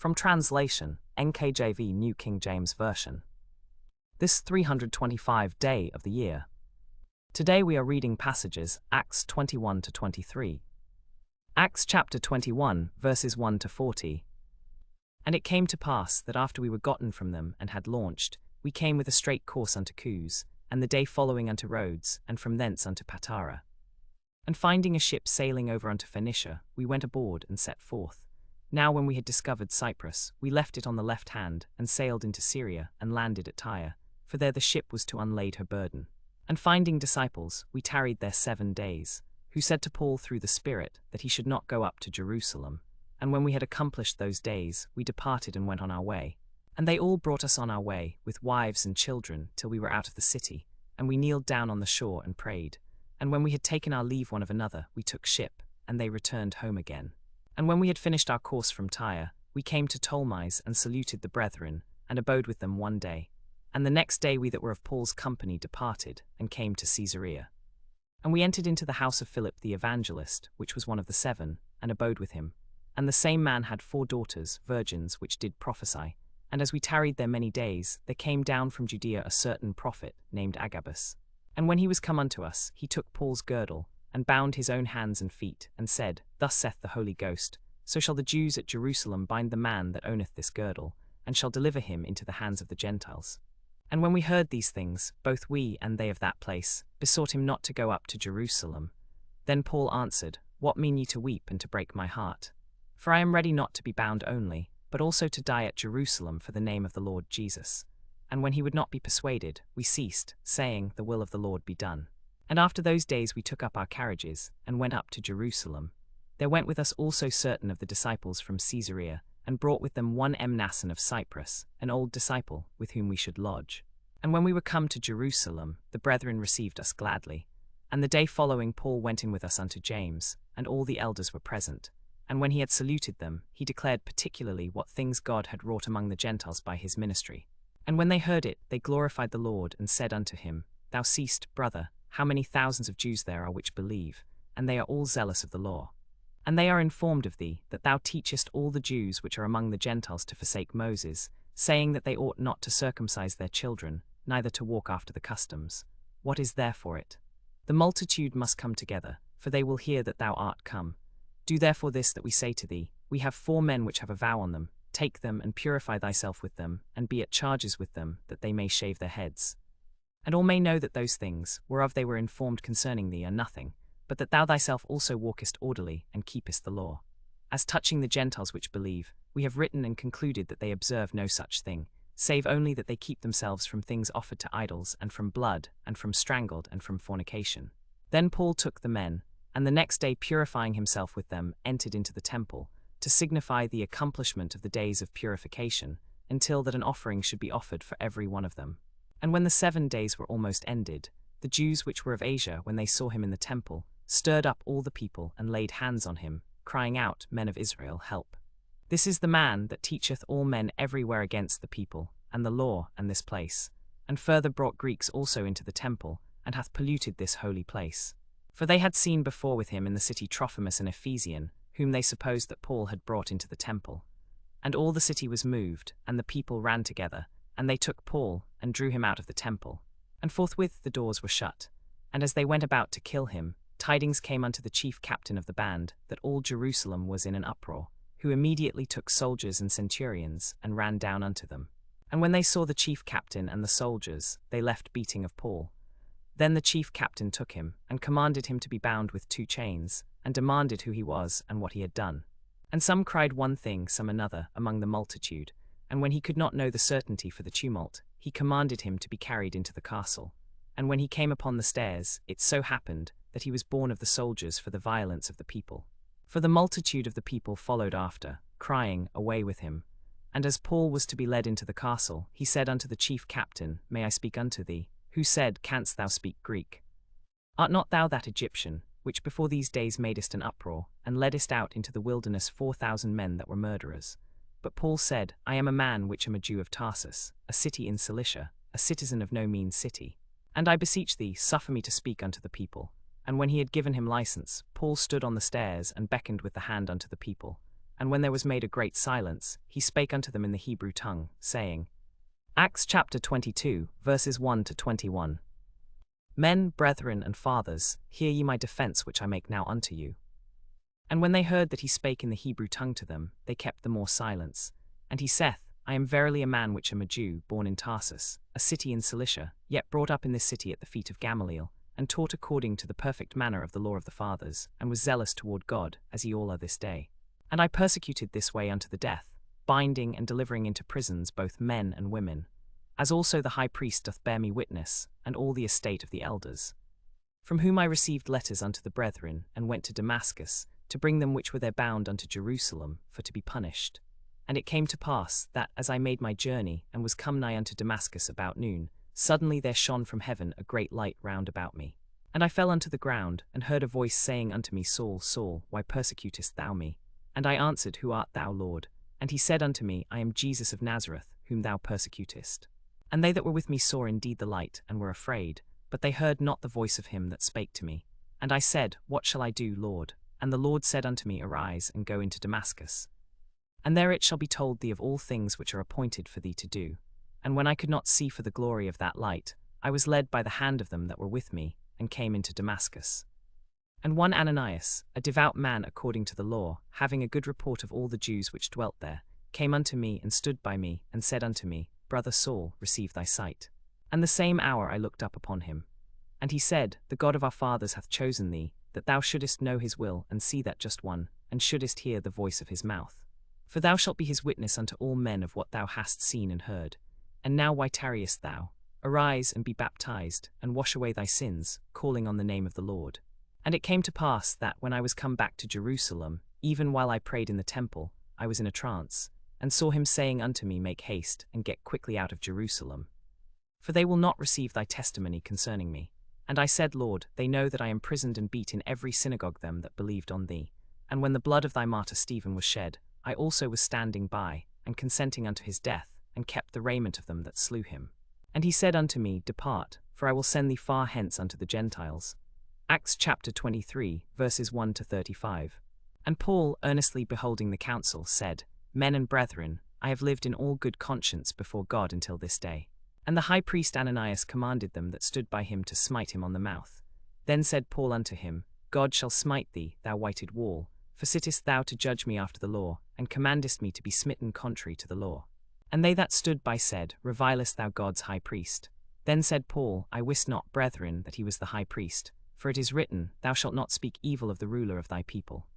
From translation, NKJV New King James Version. This 325th day of the year. Today we are reading passages Acts 21 to 23. Acts chapter 21, verses 1 to 40. And it came to pass that after we were gotten from them and had launched, we came with a straight course unto Cos, and the day following unto Rhodes, and from thence unto Tyre. And finding a ship sailing over unto Phoenicia, we went aboard and set forth. Now when we had discovered Cyprus, we left it on the left hand, and sailed into Syria, and landed at Tyre, for there the ship was to unlade her burden. And finding disciples, we tarried there 7 days, who said to Paul through the Spirit that he should not go up to Jerusalem. And when we had accomplished those days, we departed and went on our way. And they all brought us on our way, with wives and children, till we were out of the city, and we kneeled down on the shore and prayed. And when we had taken our leave one of another, we took ship, and they returned home again. And when we had finished our course from Tyre, we came to Ptolemais and saluted the brethren, and abode with them 1 day. And the next day we that were of Paul's company departed, and came to Caesarea. And we entered into the house of Philip the evangelist, which was one of the 7, and abode with him. And the same man had 4 daughters, virgins, which did prophesy. And as we tarried there many days, there came down from Judea a certain prophet, named Agabus. And when he was come unto us, he took Paul's girdle, and bound his own hands and feet, and said, Thus saith the Holy Ghost, So shall the Jews at Jerusalem bind the man that owneth this girdle, and shall deliver him into the hands of the Gentiles. And when we heard these things, both we and they of that place besought him not to go up to Jerusalem. Then Paul answered, What mean ye to weep and to break my heart? For I am ready not to be bound only, but also to die at Jerusalem for the name of the Lord Jesus. And when he would not be persuaded, we ceased, saying, The will of the Lord be done. And after those days we took up our carriages, and went up to Jerusalem. There went with us also certain of the disciples from Caesarea, and brought with them one Mnason of Cyprus, an old disciple, with whom we should lodge. And when we were come to Jerusalem, the brethren received us gladly. And the day following Paul went in with us unto James, and all the elders were present. And when he had saluted them, he declared particularly what things God had wrought among the Gentiles by his ministry. And when they heard it, they glorified the Lord, and said unto him, Thou seest, brother, how many thousands of Jews there are which believe, and they are all zealous of the law. And they are informed of thee, that thou teachest all the Jews which are among the Gentiles to forsake Moses, saying that they ought not to circumcise their children, neither to walk after the customs. What is therefore it? The multitude must come together, for they will hear that thou art come. Do therefore this that we say to thee, We have 4 men which have a vow on them, take them and purify thyself with them, and be at charges with them, that they may shave their heads. And all may know that those things, whereof they were informed concerning thee, are nothing, but that thou thyself also walkest orderly, and keepest the law. As touching the Gentiles which believe, we have written and concluded that they observe no such thing, save only that they keep themselves from things offered to idols, and from blood, and from strangled, and from fornication. Then Paul took the men, and the next day purifying himself with them, entered into the temple, to signify the accomplishment of the days of purification, until that an offering should be offered for every one of them. And when the 7 days were almost ended, the Jews which were of Asia, when they saw him in the temple, stirred up all the people, and laid hands on him, crying out, Men of Israel, help. This is the man that teacheth all men everywhere against the people, and the law, and this place, and further brought Greeks also into the temple, and hath polluted this holy place. For they had seen before with him in the city Trophimus an Ephesian, whom they supposed that Paul had brought into the temple. And all the city was moved, and the people ran together, and they took Paul, and drew him out of the temple. And forthwith the doors were shut. And as they went about to kill him, tidings came unto the chief captain of the band, that all Jerusalem was in an uproar, who immediately took soldiers and centurions, and ran down unto them. And when they saw the chief captain and the soldiers, they left beating of Paul. Then the chief captain took him, and commanded him to be bound with 2 chains, and demanded who he was, and what he had done. And some cried one thing, some another, among the multitude. And when he could not know the certainty for the tumult, he commanded him to be carried into the castle. And when he came upon the stairs, it so happened that he was borne of the soldiers for the violence of the people. For the multitude of the people followed after, crying, Away with him. And as Paul was to be led into the castle, he said unto the chief captain, May I speak unto thee? Who said, Canst thou speak Greek? Art not thou that Egyptian, which before these days madest an uproar, and leddest out into the wilderness 4,000 men that were murderers? But Paul said, I am a man which am a Jew of Tarsus, a city in Cilicia, a citizen of no mean city. And I beseech thee, suffer me to speak unto the people. And when he had given him license, Paul stood on the stairs and beckoned with the hand unto the people. and when there was made a great silence, he spake unto them in the Hebrew tongue, saying, Acts chapter 22, verses 1 to 21. Men, brethren, and fathers, hear ye my defense which I make now unto you. And when they heard that he spake in the Hebrew tongue to them, they kept the more silence. And he saith, I am verily a man which am a Jew, born in Tarsus, a city in Cilicia, yet brought up in this city at the feet of Gamaliel, and taught according to the perfect manner of the law of the fathers, and was zealous toward God, as ye all are this day. And I persecuted this way unto the death, binding and delivering into prisons both men and women, as also the high priest doth bear me witness, and all the estate of the elders. From whom I received letters unto the brethren, and went to Damascus, to bring them which were there bound unto Jerusalem, for to be punished. And it came to pass, that, as I made my journey, and was come nigh unto Damascus about noon, suddenly there shone from heaven a great light round about me. And I fell unto the ground, and heard a voice saying unto me, Saul, Saul, why persecutest thou me? And I answered, Who art thou, Lord? And he said unto me, I am Jesus of Nazareth, whom thou persecutest. And they that were with me saw indeed the light, and were afraid, but they heard not the voice of him that spake to me. And I said, What shall I do, Lord? And the Lord said unto me, Arise, and go into Damascus. And there it shall be told thee of all things which are appointed for thee to do. And when I could not see for the glory of that light, I was led by the hand of them that were with me, and came into Damascus. And one Ananias, a devout man according to the law, having a good report of all the Jews which dwelt there, came unto me, and stood by me, and said unto me, Brother Saul, receive thy sight. And the same hour I looked up upon him. And he said, The God of our fathers hath chosen thee, that thou shouldest know his will, and see that just one, and shouldest hear the voice of his mouth. For thou shalt be his witness unto all men of what thou hast seen and heard. And now why tarriest thou? Arise, and be baptized, and wash away thy sins, calling on the name of the Lord. And it came to pass that, when I was come back to Jerusalem, even while I prayed in the temple, I was in a trance, and saw him saying unto me, Make haste, and get quickly out of Jerusalem. For they will not receive thy testimony concerning me. And I said, Lord, they know that I imprisoned and beat in every synagogue them that believed on thee. And when the blood of thy martyr Stephen was shed, I also was standing by, and consenting unto his death, and kept the raiment of them that slew him. And he said unto me, Depart, for I will send thee far hence unto the Gentiles. Acts chapter 23, verses 1 to 35. And Paul, earnestly beholding the council, said, Men and brethren, I have lived in all good conscience before God until this day. And the high priest Ananias commanded them that stood by him to smite him on the mouth. Then said Paul unto him, God shall smite thee, thou whited wall, for sittest thou to judge me after the law, and commandest me to be smitten contrary to the law. And they that stood by said, Revilest thou God's high priest? Then said Paul, I wist not, brethren, that he was the high priest, for it is written, Thou shalt not speak evil of the ruler of thy people.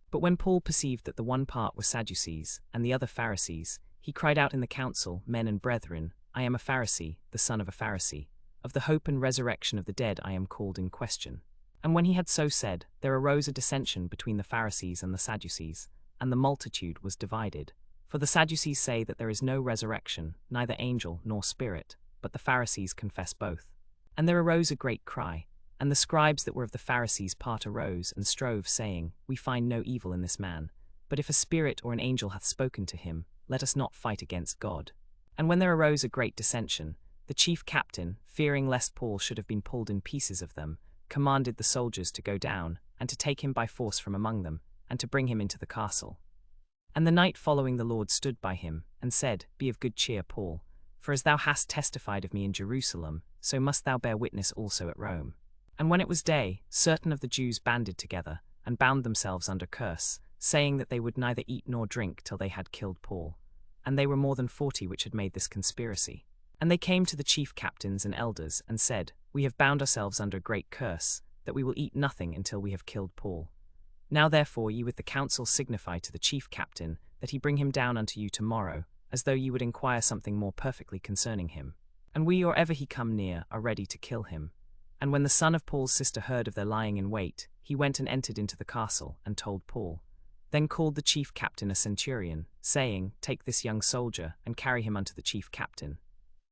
But when Paul perceived that the one part were Sadducees, and the other Pharisees, he cried out in the council, Men and brethren, I am a Pharisee, the son of a Pharisee. Of the hope and resurrection of the dead I am called in question. And when he had so said, there arose a dissension between the Pharisees and the Sadducees, and the multitude was divided. For the Sadducees say that there is no resurrection, neither angel nor spirit, but the Pharisees confess both. And there arose a great cry, and the scribes that were of the Pharisees' part arose and strove, saying, We find no evil in this man, but if a spirit or an angel hath spoken to him, let us not fight against God. And when there arose a great dissension, the chief captain, fearing lest Paul should have been pulled in pieces of them, commanded the soldiers to go down, and to take him by force from among them, and to bring him into the castle. And the night following the Lord stood by him, and said, Be of good cheer, Paul, for as thou hast testified of me in Jerusalem, so must thou bear witness also at Rome. And when it was day, certain of the Jews banded together, and bound themselves under curse, saying that they would neither eat nor drink till they had killed Paul. And they were more than 40 which had made this conspiracy. And they came to the chief captains and elders, and said, We have bound ourselves under great curse, that we will eat nothing until we have killed Paul. Now therefore ye with the council signify to the chief captain, that he bring him down unto you tomorrow, as though ye would inquire something more perfectly concerning him. And we, or ever he come near, are ready to kill him. And when the son of Paul's sister heard of their lying in wait, he went and entered into the castle, and told Paul. Then called the chief captain a centurion, saying, Take this young soldier, and carry him unto the chief captain.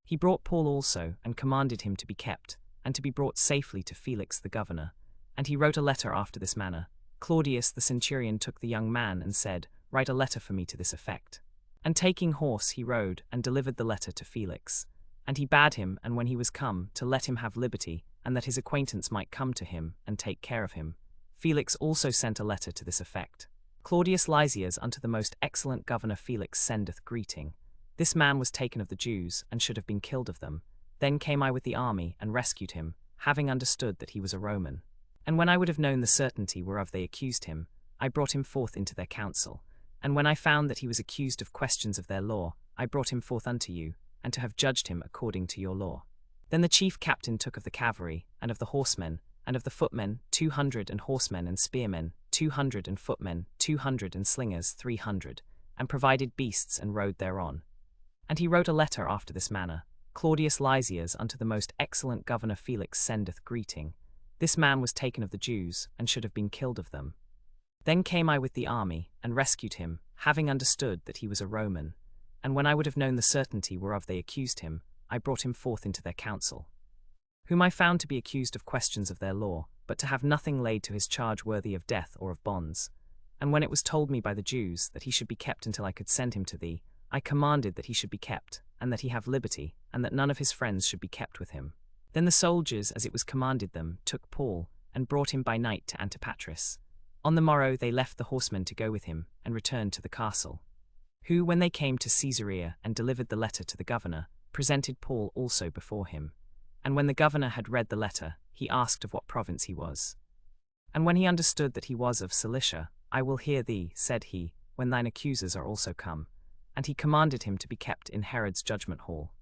He brought Paul also, and commanded him to be kept, and to be brought safely to Felix the governor. And he wrote a letter after this manner. Claudius the centurion took the young man, and said, Write a letter for me to this effect. And taking horse he rode, and delivered the letter to Felix. And he bade him, and when he was come, to let him have liberty, and that his acquaintance might come to him, and take care of him. Felix also sent a letter to this effect. Claudius Lysias unto the most excellent governor Felix sendeth greeting. This man was taken of the Jews, and should have been killed of them. Then came I with the army, and rescued him, having understood that he was a Roman. And when I would have known the certainty whereof they accused him, I brought him forth into their council. And when I found that he was accused of questions of their law, I brought him forth unto you, and to have judged him according to your law. Then the chief captain took of the cavalry, and of the horsemen, and of the footmen 200, and horsemen and spearmen 200, and footmen 200, and slingers 300, and provided beasts, and rode thereon. And he wrote a letter after this manner: Claudius Lysias unto the most excellent governor Felix sendeth greeting. This man was taken of the Jews, and should have been killed of them. Then came I with the army, and rescued him, having understood that he was a Roman. And when I would have known the certainty whereof they accused him, I brought him forth into their council, whom I found to be accused of questions of their law, but to have nothing laid to his charge worthy of death or of bonds. And when it was told me by the Jews that he should be kept until I could send him to thee, I commanded that he should be kept, and that he have liberty, and that none of his friends should be kept with him. Then the soldiers, as it was commanded them, took Paul, and brought him by night to Antipatris. On the morrow they left the horsemen to go with him, and returned to the castle. Who, when they came to Caesarea and delivered the letter to the governor, presented Paul also before him. And when the governor had read the letter, he asked of what province he was. And when he understood that he was of Cilicia, I will hear thee, said he, when thine accusers are also come. And he commanded him to be kept in Herod's judgment hall.